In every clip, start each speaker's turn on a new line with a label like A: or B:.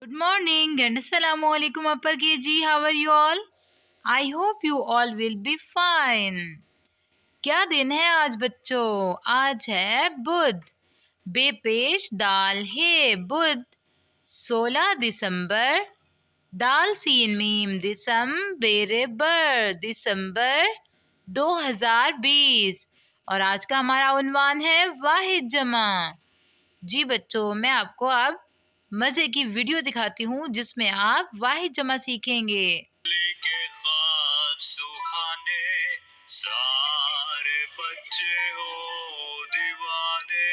A: Good morning and Assalamu alaikum Upper KG. How are you all? I hope you all will be fine. क्या दिन है आज बच्चों? आज है बुध। बेपेश दाल है बुध। 16 दिसंबर। दाल सीन मीम दिसम बेरे बर दिसंबर 2020। और आज का हमारा उन्वान है वाहिद जमा। जी बच्चों, मैं आपको अब मजे की वीडियो दिखाती हूँ जिसमें आप वाहिद जमा सीखेंगे। सारे बच्चे हो दीवाने,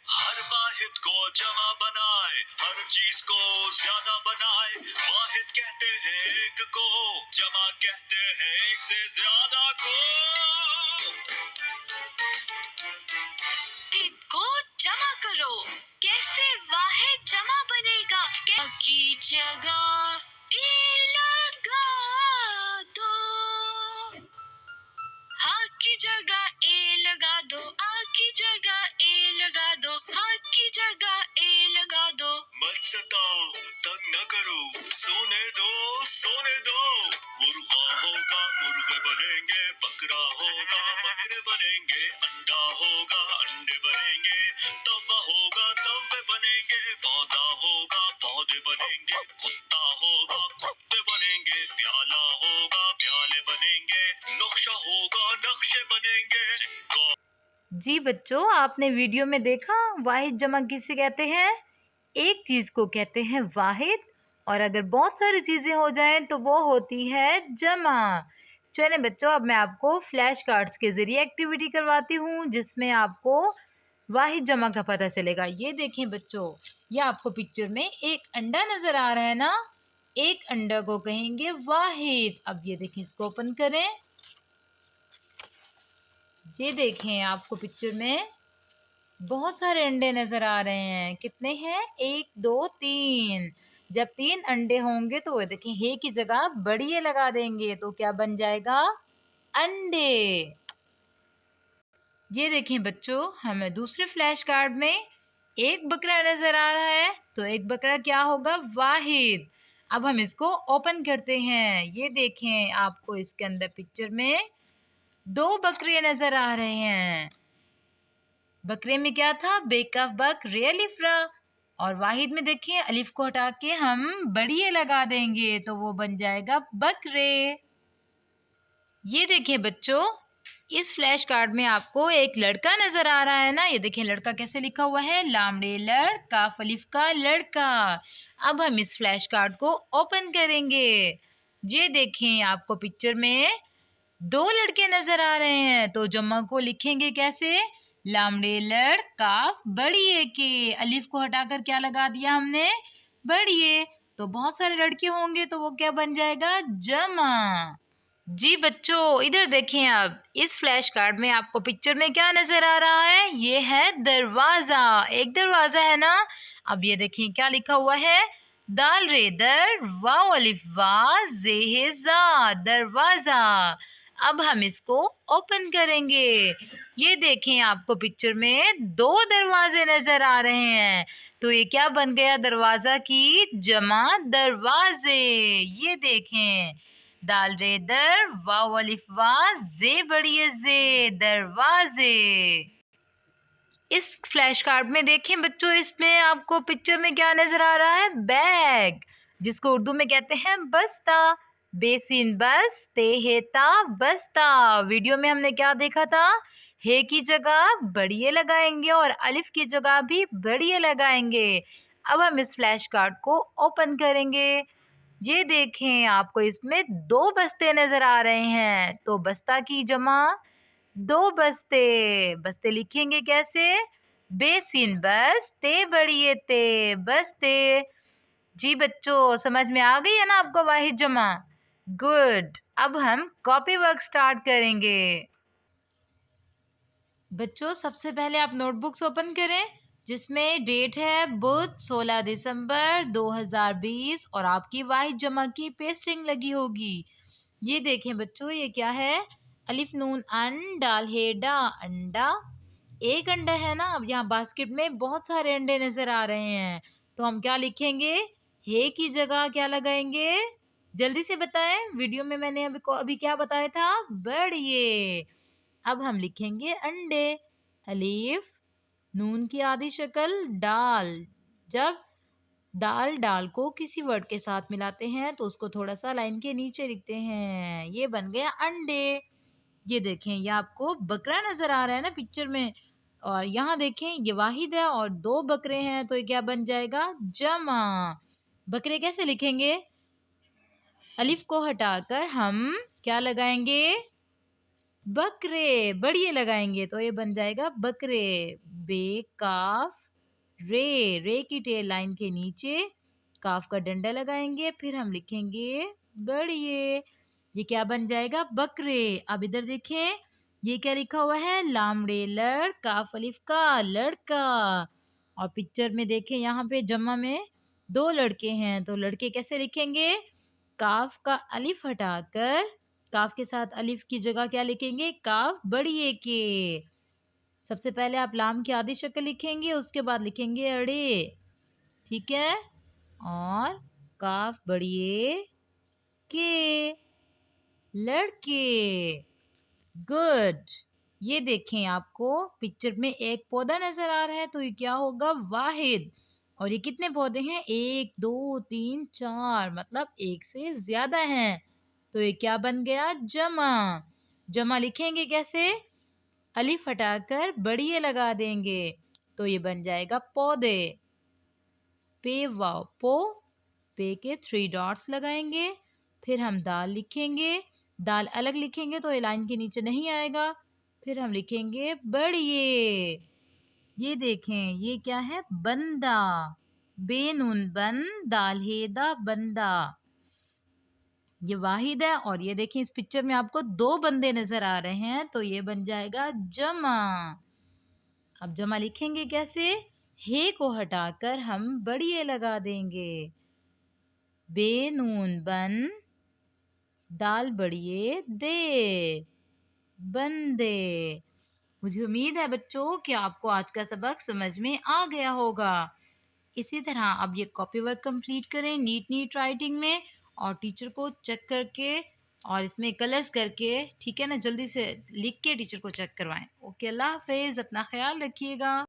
A: हर वाहिद को जमा बनाए, हर चीज को ज्यादा बनाए। वाहिद कहते हैं एक को, जमा कहते हैं एक से ज्यादा को।
B: को जमा करो, कैसे वाहिद जमा बनेगा? की जगह ए लगा दो, हाँ की जगह ए लगा दो, आ की जगह ए लगा दो, हाँ की जगह ए लगा दो।
C: मत सताओ, तंग न करो, सोने दो सोने दो। मुर्गा होगा मुर्गे बनेंगे, बकरा होगा बकरे बनेंगे, अंडा होगा अंडे बनेंगे, तवा होगा तवे बनेंगे, पौधा होगा पौधे बनेंगे, कुत्ता होगा कुत्ते बनेंगे, प्याला होगा प्याले बनेंगे, नक्शा होगा नक्शे बनेंगे।
A: जी बच्चों, आपने वीडियो में देखा वाहिद जमा किसे कहते हैं? एक चीज को कहते हैं वाहिद, और अगर बहुत सारी चीजें हो जाएं तो वो होती है जमा। चलें बच्चों, अब मैं आपको फ्लैश कार्ड्स के जरिए एक्टिविटी करवाती हूँ जिसमें आपको वाहिद जमा का पता चलेगा। ये देखें बच्चों, ये आपको पिक्चर में एक अंडा नजर आ रहा है ना, एक अंडा को कहेंगे वाहिद। अब ये देखें, इसको ओपन करें। ये देखें, आपको पिक्चर में बहुत सारे अंडे नजर आ रहे हैं। कितने हैं? 1 2 3। जब 3 अंडे होंगे तो देखें, हे की जगह बड़ी ए लगा देंगे तो क्या बन जाएगा? अंडे। ये देखें बच्चों, हमें दूसरे फ्लैश कार्ड में एक बकरा नजर आ रहा है, तो एक बकरा क्या होगा? वाहिद। अब हम इसको ओपन करते हैं। ये देखें, आपको इसके अंदर पिक्चर में 2 बकरे नजर आ रहे हैं। बकरे में क्या था? बेकफ बक रे अलिफ्रा। और वाहिद में देखिए, अलिफ को हटा के हम बड़ी ए लगा देंगे तो वो बन जाएगा बकरे। ये देखिए बच्चों, इस फ्लैश कार्ड में आपको एक लड़का नजर आ रहा है ना। ये देखिए, लड़का कैसे लिखा हुआ है? लामड़े लड़ काफ अलिफ का लड़का। अब हम इस फ्लैश कार्ड को ओपन करेंगे। ये देखें, आपको पिक्चर में 2 लड़के नजर आ रहे हैं, तो जमा को लिखेंगे कैसे? लामड़े लड़ काफ बड़ी ए के। अलिफ को हटाकर क्या लगा दिया हमने? बड़ी ए। तो बहुत सारे लड़के होंगे तो वो क्या बन जाएगा? जमा। जी बच्चों, इधर देखें। अब इस फ्लैश कार्ड में आपको पिक्चर में क्या नजर आ रहा है? ये है दरवाजा। एक दरवाजा है ना। अब ये देखें, क्या लिखा हुआ है? दाल रे दर वाव अलिफ वा जे जा, दरवाजा। अब हम इसको ओपन करेंगे। ये देखें, आपको पिक्चर में 2 दरवाजे नजर आ रहे हैं, तो ये क्या बन गया? दरवाजा की जमा दरवाजे। ये देखें, दाल रे दर वाव अलिफ वा जे बड़ी जे, दरवाजे। इस फ्लैश कार्ड में देखें बच्चों, इसमें आपको पिक्चर में क्या नजर आ रहा है? बैग, जिसको उर्दू में कहते हैं बस्ता। बेसिन बस ते हेता बस्ता। वीडियो में हमने क्या देखा था? हे की जगह बड़ी ए लगाएंगे और अलिफ की जगह भी बड़ी ए लगाएंगे। अब हम इस फ्लैश कार्ड को ओपन करेंगे। ये देखें, आपको इसमें 2 बस्ते नजर आ रहे हैं, तो बस्ता की जमा 2 बस्ते। बस्ते लिखेंगे कैसे? बेसिन बस ते बड़ी ए ते, बस्ते। जी बच्चों, समझ में आ गई है ना आपको वाहिद जमा? गुड। अब हम कॉपी वर्क स्टार्ट करेंगे। बच्चों, सबसे पहले आप नोटबुक्स ओपन करें जिसमें डेट है बुध 16 दिसंबर 2020 और आपकी वाहिद जमा की पेस्टिंग लगी होगी। ये देखें बच्चों, ये क्या है? अलिफ नून अन डाल हे डा, अंडा। एक अंडा है ना। अब यहाँ बास्केट में बहुत सारे अंडे नजर आ रहे हैं, تو ہم کیا لکھیں گے؟ ہے کی جگہ کیا لگائیں گے؟ جلدی سے بتائیں، ویڈیو میں نے ابھی کیا بتایا تھا؟ بڑھئے۔ اب ہم لکھیں گے انڈے، الف، نون کی آدھی شکل ڈال۔ جب ڈال کو کسی ورڈ کے ساتھ ملاتے ہیں تو اس کو تھوڑا سا لائن کے نیچے لکھتے ہیں، یہ بن گیا انڈے۔ یہ دیکھیں، یہ آپ کو بکرا نظر آ رہا ہے نا پکچر میں، اور یہاں دیکھیں یہ واحد ہے اور 2 بکرے ہیں، تو یہ کیا بن جائے گا؟ جمع۔ بکرے کیسے لکھیں گے؟ الف کو ہٹا کر ہم کیا لگائیں گے؟ بکرے، بڑھئے لگائیں گے، تو یہ بن جائے گا بکرے۔ بے کاف رے کی ٹیل لائن کے نیچے کاف کا ڈنڈا لگائیں گے، پھر ہم لکھیں گے بڑھئے۔ یہ کیا بن جائے گا؟ بکرے۔ اب ادھر دیکھیں، یہ کیا لکھا ہوا ہے؟ لامڑے لڑ کاف الف کا لڑکا۔ اور پکچر میں دیکھیں یہاں پہ جمع میں 2 لڑکے ہیں، تو لڑکے کیسے لکھیں گے؟ کاف کا الف ہٹا کر کاف کے ساتھ الف کی جگہ کیا لکھیں گے؟ کاف بڑھئے کے۔ سب سے پہلے آپ لام کی آدھی شکل لکھیں گے، اس کے بعد لکھیں گے اڑے، ٹھیک ہے؟ اور کاف بڑھئے کے، لڑکے۔ گڈ۔ یہ دیکھیں، آپ کو پکچر میں ایک پودا نظر آ رہا ہے، تو یہ کیا ہوگا؟ واحد۔ اور یہ کتنے پودے ہیں؟ 1 2 3 4، مطلب 1 سے زیادہ ہیں، تو یہ کیا بن گیا؟ جمع۔ جمع لکھیں گے کیسے؟ الف ہٹا کر بڑھئے لگا دیں گے، تو یہ بن جائے گا پودے۔ پے واو پو، پے کے 3 ڈاٹس لگائیں گے، پھر ہم دال لکھیں گے، دال الگ لکھیں گے تو یہ لائن کے نیچے نہیں آئے گا، پھر ہم لکھیں گے بڑھئے۔ یہ دیکھیں، یہ کیا ہے؟ بندہ، بے نون بن دال ہے دا بندہ۔ یہ واحد ہے، اور یہ دیکھیں اس پکچر میں آپ کو 2 بندے نظر آ رہے ہیں، تو یہ بن جائے گا جمع۔ اب جمع لکھیں گے کیسے؟ ہے کو ہٹا کر ہم بڑھئے لگا دیں گے، بے نون بن دال بڑھئے دے، بندے۔ مجھے امید ہے بچوں کہ آپ کو آج کا سبق سمجھ میں آ گیا ہوگا۔ اسی طرح اب یہ کاپی ورک کمپلیٹ کریں نیٹ رائٹنگ میں، اور ٹیچر کو چیک کر کے اور اس میں کلرز کر کے، ٹھیک ہے نا، جلدی سے لکھ کے ٹیچر کو چیک کروائیں۔ اوکے، اللہ حافظ، اپنا خیال رکھیے گا۔